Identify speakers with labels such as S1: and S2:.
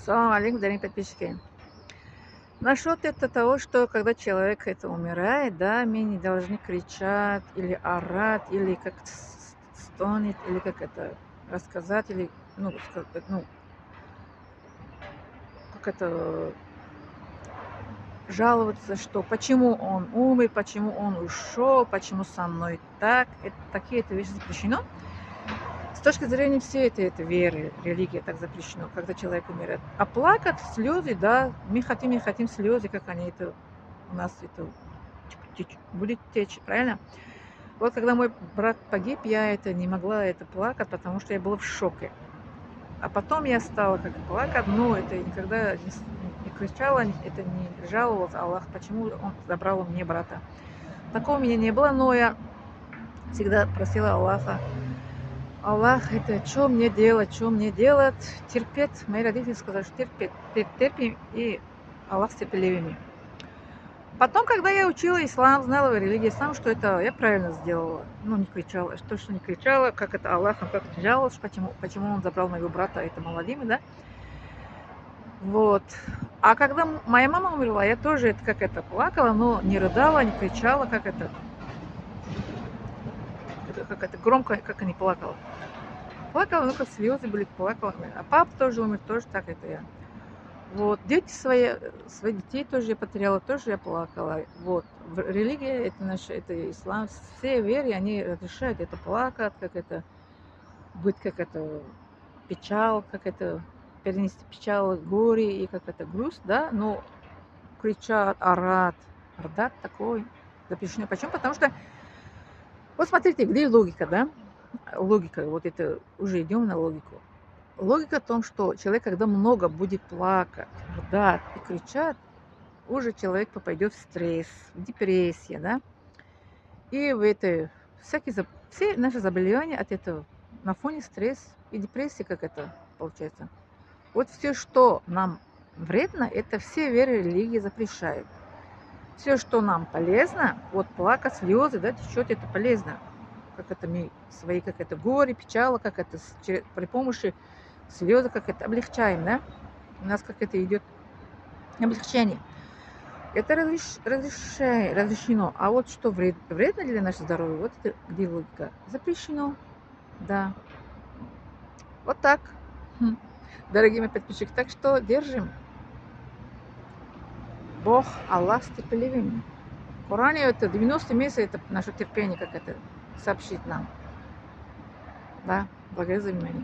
S1: Салам алейкум, дорогие подписчики. Насчет это того, что когда человек это умирает, да, мы не должны кричать или орать, или как стонет, или как это рассказать, или, ну, как это жаловаться, что почему он умер, почему он ушел, почему со мной так. Такие это вещи запрещено. С точки зрения всей этой веры, религии, так запрещено, когда человек умирает. А плакать, слезы, да, мы хотим, не хотим слезы, как они это у нас это будет течь, правильно? Вот когда мой брат погиб, я это не могла это плакать, потому что я была в шоке. А потом я стала как плакать, но это никогда не кричала, это не жаловалась Аллах, почему он забрал мне брата. Такого у меня не было, но я всегда просила Аллаха: Аллах, это что мне делать, что мне делать? Терпеть. Мои родители сказали, что терпеть, терпим, и Аллах с терпеливыми. Потом, когда я учила ислам, знала религию ислам, что это я правильно сделала. Ну, не кричала. То, что не кричала, как это Аллахом, как это жаловалась, почему он забрал моего брата, это молодыми, да? Вот. А когда моя мама умерла, я тоже это как это плакала, но не рыдала, не кричала, как это громко, как и не плакала. Плакала, ну как слезы были, плакала. А папа тоже умер, тоже так это я. Вот, дети своих детей тоже я потеряла, тоже я плакала. Вот, религия, это наша, это ислам, все веры, они разрешают это плакать, как это быть, как это печаль, как это перенести печаль, горе и как это грусть, да, но кричат, орать, рдат такой запрещено. Почему? Потому что, вот смотрите, где логика, да? Логика, вот это, уже идем на логику. Логика в том, что человек, когда много будет плакать, рыдать и кричать, уже человек попадет в стресс, в депрессию, да. И в это все наши заболевания от этого на фоне стресс и депрессии, как это получается. Вот все, что нам вредно, это все веры религии запрещают. Все, что нам полезно, вот плакать, слезы, да, течет, это полезно. Как это мы свои, как это горе, печала, как это при помощи слезы, как это облегчаем, да. У нас как это идет облегчение. Это разрешено. А вот что вредно для нашего здоровья, вот это где логика. Запрещено. Да. Вот так. Дорогие мои подписчики. Так что держим. Бог, Аллах с терпеливыми. В Коране это 90 месяцев, это наше терпение, как это сообщит нам. Да. Благодарю за внимание.